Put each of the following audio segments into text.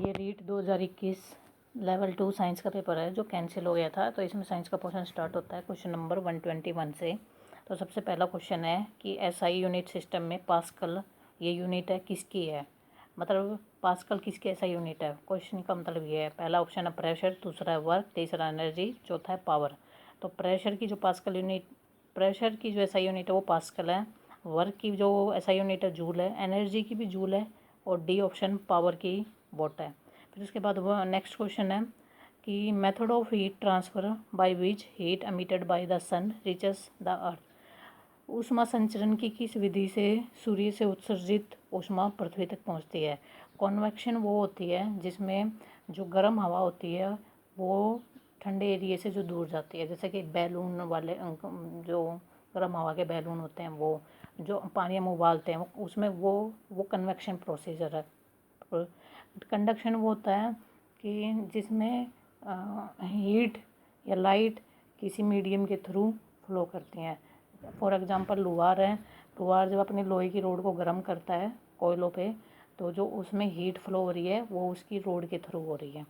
ये REET 2021 level 2 science का paper है जो कैंसिल हो गया था। तो इसमें साइंस का पोर्शन स्टार्ट होता है क्वेश्चन नंबर 121 से। तो सबसे पहला क्वेश्चन है कि एसआई यूनिट सिस्टम में पास्कल ये यूनिट है किसकी है, मतलब पास्कल किसकी एसआई यूनिट है। क्वेश्चन का मतलब ये है, पहला ऑप्शन है प्रेशर, दूसरा है वर्क, तीसरा एनर्जी, चौथा है पावर। तो प्रेशर की जो पास्कल यूनिट, प्रेशर की जो एसआई यूनिट है वो पास्कल है, वर्क की जो एसआई यूनिट है जूल है, एनर्जी की भी जूल है, और डी ऑप्शन पावर की वोट है। फिर उसके बाद वो नेक्स्ट क्वेश्चन है कि method of heat transfer by which heat emitted by the sun reaches the earth. ऊष्मा संचरण की किस विधि से सूर्य से उत्सर्जित ऊष्मा पृथ्वी तक पहुंचती है। कॉन्वेक्शन वो होती है जिसमें जो गर्म हवा होती है वो ठंडे एरिया से जो दूर जाती है, जैसे कि बैलून वाले जो गर्म हवा के बैलून होते हैं, वो जो पानी हम उबालते हैं उसमें वो कन्वेक्शन प्रोसीजर है। कंडक्शन वो होता है कि जिसमें हीट या लाइट किसी मीडियम के थ्रू फ्लो करती हैं। फॉर एग्जांपल लोहार है, लोहार जब अपने लोहे की रोड को गर्म करता है कोयलों पे, तो जो उसमें हीट फ्लो हो रही है वो उसकी रोड के थ्रू हो रही है।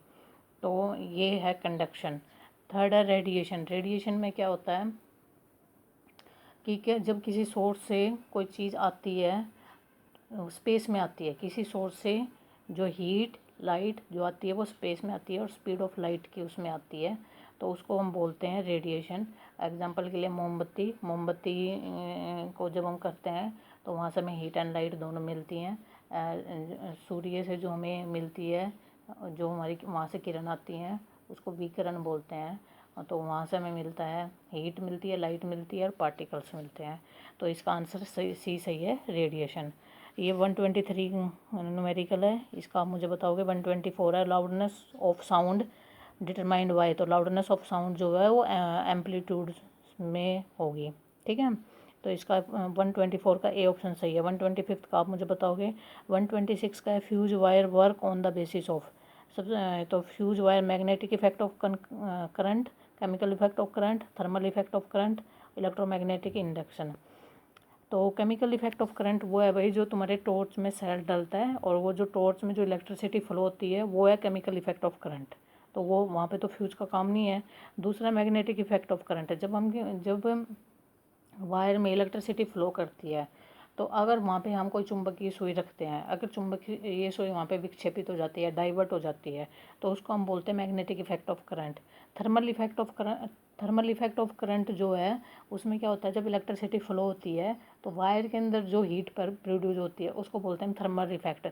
तो ये है कंडक्शन। थर्ड है रेडिएशन। रेडिएशन में क्या होता है कि क्या जब किसी सोर्स से कोई चीज़ आती है, स्पेस में आती है, किसी सोर्स से जो हीट लाइट जो आती है वो स्पेस में आती है और स्पीड ऑफ लाइट की उसमें आती है, तो उसको हम बोलते हैं रेडिएशन। एग्जांपल के लिए मोमबत्ती, मोमबत्ती को जब हम करते हैं तो वहाँ से हमें हीट एंड लाइट दोनों मिलती हैं। सूर्य से जो हमें मिलती है, जो हमारी वहाँ से किरण आती हैं उसको विकिरण बोलते हैं। तो वहाँ से हमें मिलता है, हीट मिलती है, लाइट मिलती है और पार्टिकल्स मिलते हैं। तो इसका आंसर सही है, रेडिएशन। ये 123 न्यूमेरिकल है, इसका आप मुझे बताओगे। 124 है loudness of sound determined by. तो लाउडनेस ऑफ साउंड जो है वो एम्पलीट्यूड में होगी, ठीक है। तो इसका 124 का ए ऑप्शन सही है। 125 का आप मुझे बताओगे। 126 का है fuse wire work on the basis of. सब तो fuse wire magnetic effect of current, chemical effect of current, thermal effect of current, electromagnetic induction. तो केमिकल इफेक्ट ऑफ करंट वो है भाई जो तुम्हारे टॉर्च में सेल डलता है, और वो जो टॉर्च में जो इलेक्ट्रिसिटी फ्लो होती है वो है केमिकल इफेक्ट ऑफ करंट। तो वो वहाँ पे तो फ्यूज का काम नहीं है। दूसरा मैग्नेटिक इफेक्ट ऑफ करंट है, जब वायर में इलेक्ट्रिसिटी फ्लो करती है, तो अगर वहाँ पे हम कोई चुंबकीय सुई रखते हैं, अगर चुंबकीय ये सुई वहाँ पे विक्षेपित हो जाती है, डाइवर्ट हो जाती है, तो उसको हम बोलते हैं magnetic effect of current. Thermal effect of current, thermal effect of current जो है उसमें क्या होता है, जब इलेक्ट्रिसिटी फ्लो होती है तो वायर के अंदर जो हीट पर प्रोड्यूस होती है उसको बोलते हैं थर्मल इफेक्ट।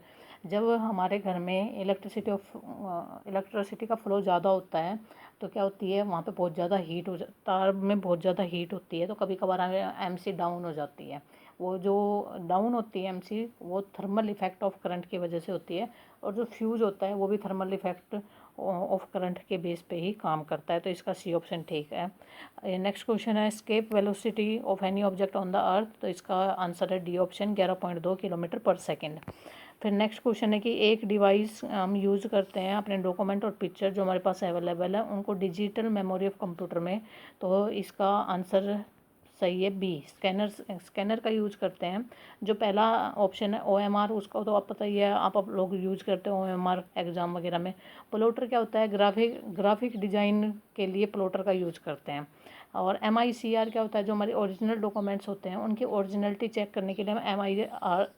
जब हमारे घर में इलेक्ट्रिसिटी का फ्लो ज़्यादा होता है तो क्या होती है, वहाँ पे बहुत ज़्यादा हीट तार में बहुत ज़्यादा हीट होती है, तो कभी कभार एमसी डाउन हो जाती है। वो जो डाउन होती है एमसी, वो थर्मल इफेक्ट ऑफ करंट की वजह से होती है। और जो फ्यूज होता है वो भी थर्मल इफेक्ट ऑफ करंट के बेस पे ही काम करता है। तो इसका सी ऑप्शन ठीक है। नेक्स्ट क्वेश्चन है escape velocity of any object on the earth. तो इसका आंसर है डी ऑप्शन, 11.2 किलोमीटर पर सेकेंड। फिर नेक्स्ट क्वेश्चन है कि एक डिवाइस हम यूज़ करते हैं अपने डॉक्यूमेंट और पिक्चर जो हमारे पास अवेलेबल है उनको डिजिटल मेमोरी ऑफ कंप्यूटर में। तो इसका आंसर सही है बी, स्कैनर। स्कैनर का यूज करते हैं। जो पहला ऑप्शन है ओएमआर, उसका तो आप पता ही है, आप लोग यूज करते हो ओएमआर एग्जाम वगैरह में। प्लॉटर क्या होता है, ग्राफिक डिजाइन के लिए प्लॉटर का यूज करते हैं। और एमआईसीआर क्या होता है, जो हमारे ओरिजिनल डॉक्यूमेंट्स होते हैं उनकी ओरिजिनलिटी चेक करने के लिए हम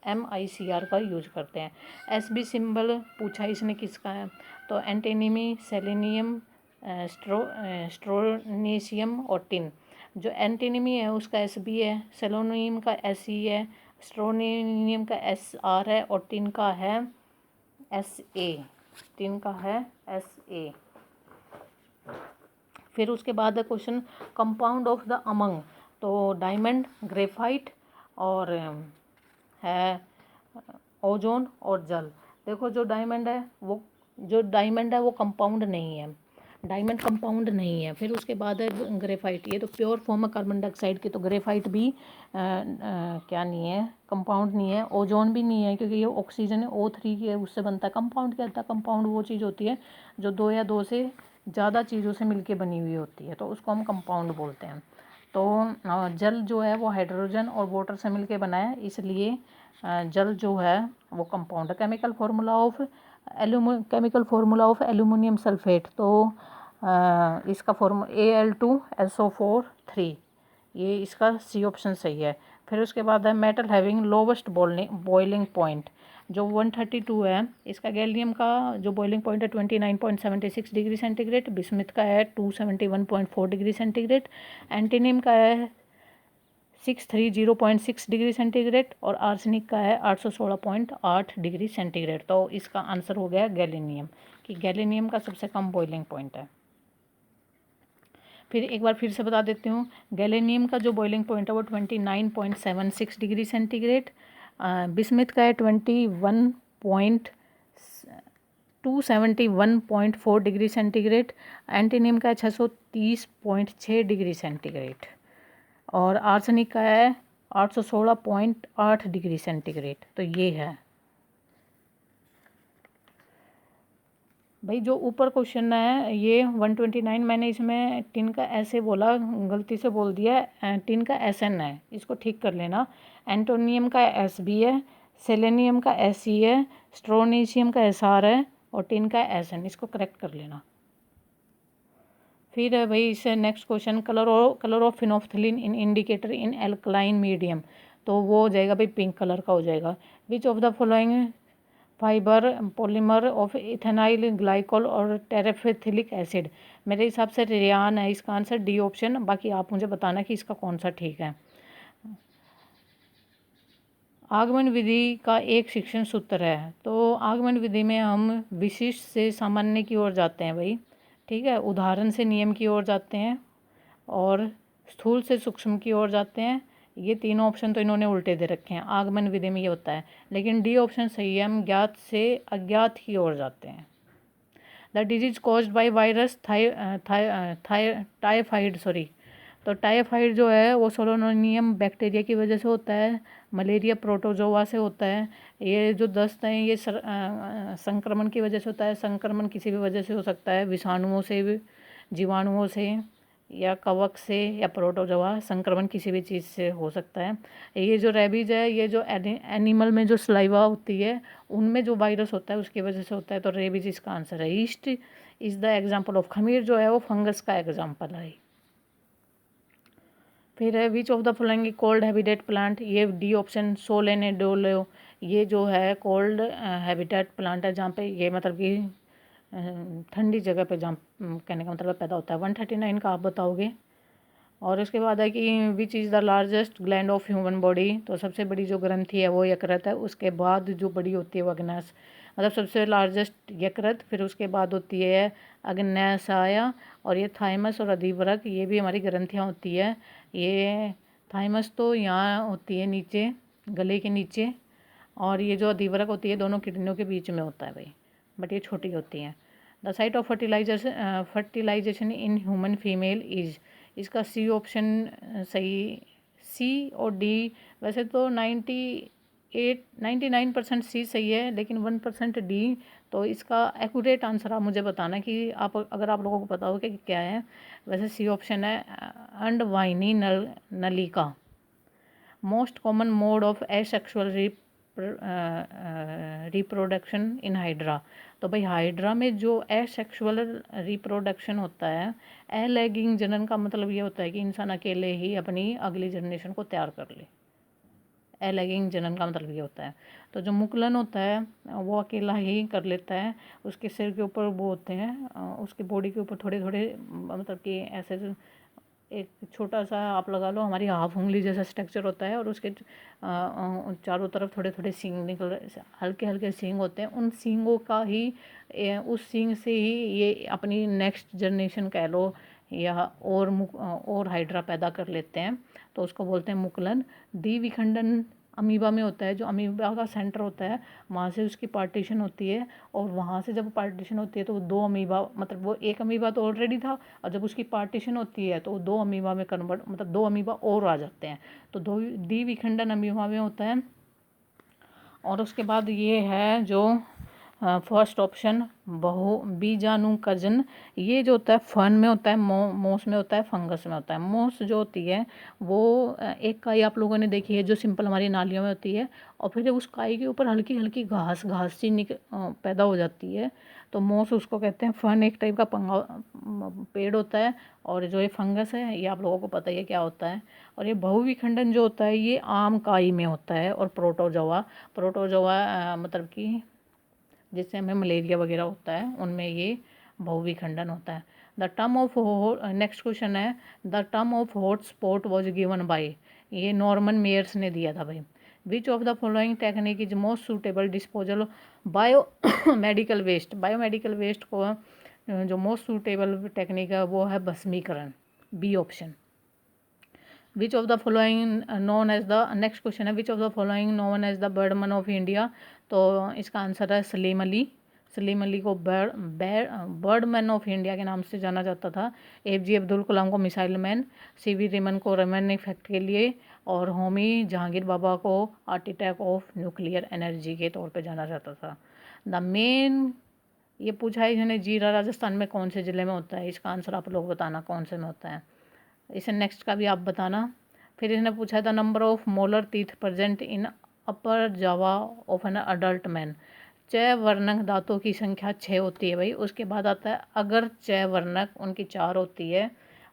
एमआईसीआर का यूज करते हैं। एसबी सिंबल पूछा इसने किसका है, तो एंटीनिमी, सेलेनियम, स्ट्रोनेशियम और टिन। जो एंटीनिमी है उसका एस बी है, सेलोनियम का एस ई है, स्ट्रोनियम का एस आर है, और टिन का है एस ए। टिन का है एस ए। फिर उसके बाद है question compound of the among. तो डायमंड, ग्रेफाइट और है ओजोन और जल। देखो जो डायमंड है वो कंपाउंड नहीं है, डायमंड कंपाउंड नहीं है। फिर उसके बाद है ग्रेफाइट, ये तो प्योर फॉर्म है कार्बन डाइऑक्साइड की, तो ग्रेफाइट भी क्या नहीं है, कंपाउंड नहीं है। ओजोन भी नहीं है क्योंकि ये ऑक्सीजन है, O3 के उससे बनता है। कंपाउंड क्या होता है, कंपाउंड वो चीज़ होती है जो दो या दो से ज़्यादा चीज़ों से मिलके बनी हुई होती है, तो उसको हम कंपाउंड बोलते हैं। तो जल जो है वो हाइड्रोजन और वाटर से मिलके बना है, इसलिए जल जो है वो कंपाउंड है। Chemical formula of chemical formula of aluminium sulphate, तो इसका फॉर्मूला Al2SO4 3, ये इसका सी ऑप्शन सही है। फिर उसके बाद है metal having lowest boiling point, जो 132 है, इसका गैलियम का जो बॉइलिंग पॉइंट है 29.76 डिग्री सेंटीग्रेड, बिस्मिथ का है 271.4 डिग्री सेंटीग्रेड, एंटीनियम का है 630.6 डिग्री सेंटीग्रेड और आर्सेनिक का है 816.8 डिग्री सेंटीग्रेड। तो इसका आंसर हो गया गैलेनियम, कि गैलेनियम का सबसे कम बॉइलिंग पॉइंट है। फिर एक बार फिर से बता देती हूँ, गैलेनियम का जो बॉइलिंग पॉइंट है वो 29.76 डिग्री सेंटीग्रेड, बिस्मिथ का है 271.4 डिग्री सेंटीग्रेड, एंटीनियम का है 630.6 डिग्री सेंटीग्रेड और आर्सेनिक का है 816.8 डिग्री सेंटीग्रेड। तो ये है भाई जो ऊपर क्वेश्चन है ये 129, मैंने इसमें टिन का ऐसे बोला, गलती से बोल दिया, टिन का SN है, इसको ठीक कर लेना। एंटोनियम का SB है, सेलेनियम का SE है, स्ट्रोनीशियम का SR है और टिन का SN, इसको करेक्ट कर लेना। फिर है भाई इससे next question, colour of phenolphthalein in indicator in alkaline medium, तो वो हो जाएगा भाई पिंक कलर का हो जाएगा। Which of the following fibre polymer of इथेनाइल ग्लाइकोल और टेरेफेथिलिक एसिड, मेरे हिसाब से रेयान है इसका आंसर, डी ऑप्शन। बाकी आप मुझे बताना कि इसका कौन सा ठीक है। आगमन विधि का एक शिक्षण सूत्र है, तो आगमन विधि में हम विशिष्ट से सामान्य की ओर जाते हैं भाई, ठीक है, उदाहरण से नियम की ओर जाते हैं और स्थूल से सूक्ष्म की ओर जाते हैं। ये तीनों ऑप्शन तो इन्होंने उल्टे दे रखे हैं, आगमन विधि में ये होता है, लेकिन डी ऑप्शन सही है, हम ज्ञात से अज्ञात की ओर जाते हैं। The disease caused by virus typhoid, तो टाइफाइड जो है वो सोलोनियम बैक्टीरिया की वजह से होता है, मलेरिया प्रोटोजोआ से होता है। ये जो दस्त हैं ये संक्रमण की वजह से होता है, संक्रमण किसी भी वजह से हो सकता है, विषाणुओं से, जीवाणुओं से या कवक से या प्रोटोजोआ, संक्रमण किसी भी चीज़ से हो सकता है। ये जो रेबीज है ये जो एनिमल में जो सलाइवा होती है उनमें जो वायरस होता है उसकी वजह से होता है, तो रेबीज इसका आंसर है। East is the example of, खमीर जो है वो फंगस का एग्जाम्पल है। फिर है which of the following cold habitat plant, ये डी ऑप्शन सोलेनेडोलो, ये जो है कोल्ड हैबिटेट प्लांट है, जहाँ पे ये मतलब कि ठंडी जगह पे जहाँ कहने का मतलब पैदा होता है। 139 का आप बताओगे। और उसके बाद है कि which is the largest gland of human body, तो सबसे बड़ी जो ग्रंथि है वो यकृत है, उसके बाद जो बड़ी होती है वो अग्नाशय, मतलब सबसे लार्जेस्ट यकृत, फिर उसके बाद होती है अग्न्याशय और ये थाइमस और अधिवृक्क, ये भी हमारी ग्रंथियाँ होती है। ये थाइमस तो यहाँ होती है नीचे, गले के नीचे, और ये जो अधिवृक्क होती है दोनों किडनियों के बीच में होता है भाई, बट ये छोटी होती हैं। The site of fertilization in human female is, इसका सी ऑप्शन सही, सी और डी, वैसे तो 99% सी सही है, लेकिन 1% डी, तो इसका एक्यूरेट आंसर आप मुझे बताना कि आप अगर आप लोगों को पता हो कि क्या है। वैसे सी ऑप्शन है अंडवाहिनी नलिका, most common mode of asexual reproduction in hydra, तो भाई हाइड्रा में जो एसेक्सुअल रिप्रोडक्शन होता है, अलैगिंग जनन का मतलब ये होता है कि इंसान अकेले ही अपनी अगली जनरेशन को तैयार कर ले, अलैगिंग जनन का मतलब ये होता है। तो जो मुकुलन होता है वो अकेला ही कर लेता है, उसके सिर के ऊपर वो होते हैं, उसकी बॉडी के ऊपर थोड़े थोड़े मतलब कि ऐसे एक छोटा सा आप लगा लो हमारी हाफ उंगली जैसा स्ट्रक्चर होता है, और उसके चारों तरफ थोड़े थोड़े सींग निकल, हल्के हल्के सींग होते हैं, उन सींगों का ही उस सींग से ही ये अपनी नेक्स्ट जनरेशन कह लो या और हाइड्रा पैदा कर लेते हैं, तो उसको बोलते हैं मुकुलन। द्विविखंडन अमीबा में होता है, जो अमीबा का सेंटर होता है वहाँ से उसकी पार्टीशन होती है, और वहाँ से जब पार्टीशन होती है तो वो दो अमीबा, मतलब वो एक अमीबा तो ऑलरेडी था, और जब उसकी पार्टीशन होती है तो वो दो अमीबा में कन्वर्ट, मतलब दो अमीबा और आ जाते हैं, तो दो द्विविखंडन अमीबा में होता है। और उसके बाद ये है जो फर्स्ट ऑप्शन बीजाणुकजन, ये जो होता है फर्न में होता है, मोस में होता है, फंगस में होता है। मोस जो होती है वो एक काई आप लोगों ने देखी है जो सिंपल हमारी नालियों में होती है, और फिर जब उस काई के ऊपर हल्की हल्की घास घास सी पैदा हो जाती है तो मोस उसको कहते हैं। फर्न एक टाइप का पेड़ होता है, और जो ये फंगस है ये आप लोगों को पता ही है क्या होता है। और ये बहुविखंडन जो होता है ये आम काई में होता है। और प्रोटोजोआ मतलब कि जिससे हमें मलेरिया वगैरह होता है उनमें ये बहुविखंडन होता है। The term of next question है, the term of hot spot was given by, ये नॉर्मन मेयर्स ने दिया था भाई। Which of the following technique is most suitable disposal bio medical waste, biomedical waste को जो मोस्ट सूटेबल टेक्निक है वो है भस्मीकरण, B option. Which of the following known as the, next question है, which of the following known as the birdman of India, तो इसका answer है सलीम अली। सलीम अली को बर्डमैन ऑफ इंडिया के नाम से जाना जाता था। APJ अब्दुल कलाम को मिसाइल मैन, CV रमन को रमन इफेक्ट के लिए, और होमी जहांगीर बाबा को आर्किटेक्ट ऑफ न्यूक्लियर एनर्जी के तौर पे जाना जाता था। द मेन, ये पूछा है इन्होंने, जीरा राजस्थान में कौन से ज़िले में होता है, इसका आंसर आप लोग बताना कौन से में होता है। इसे नेक्स्ट का भी आप बताना। फिर इसने पूछा है the number of molar teeth present in upper Java of an adult man, चय वर्णक दांतों की संख्या 6 होती है भाई। उसके बाद आता है अगर चय वर्णक, उनकी 4 होती है।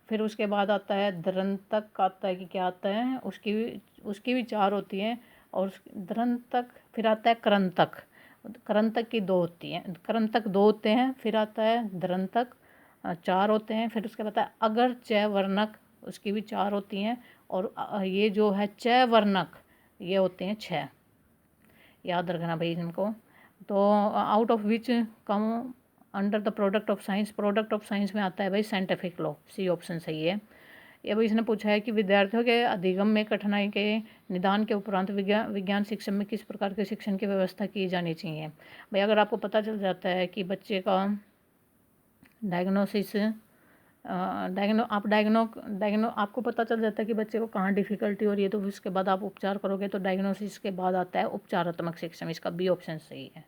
फिर उसके बाद आता है दृंतक, आता है कि क्या आता है, उसकी भी 4 होती है। और दृंतक, फिर आता है करंतक, करंतक की 2 होती हैं, करंतक 2 होते हैं। फिर आता है दृंतक 4 होते हैं। फिर उसके बाद आता है अगर चय वर्णक, उसकी भी 4 होती हैं। और ये जो है चय वर्णक ये होते हैं 6, याद रखना भाई इनको। तो out of which come under the product of science, product of science में आता है भाई साइंटिफिक लॉ, सी ऑप्शन सही है। ये भाई इसने पूछा है कि विद्यार्थियों के अधिगम में कठिनाई के निदान के उपरांत विज्ञान शिक्षण में किस प्रकार के शिक्षण की व्यवस्था की जानी चाहिए। भाई अगर आपको पता चल जाता है कि बच्चे का डायग्नोसिस, आपको पता चल जाता है कि बच्चे को कहाँ डिफ़िकल्टी हो रही है, तो उसके बाद आप उपचार करोगे। तो डायग्नोसिस के बाद आता है उपचारात्मक शिक्षण, इसका बी ऑप्शन सही है।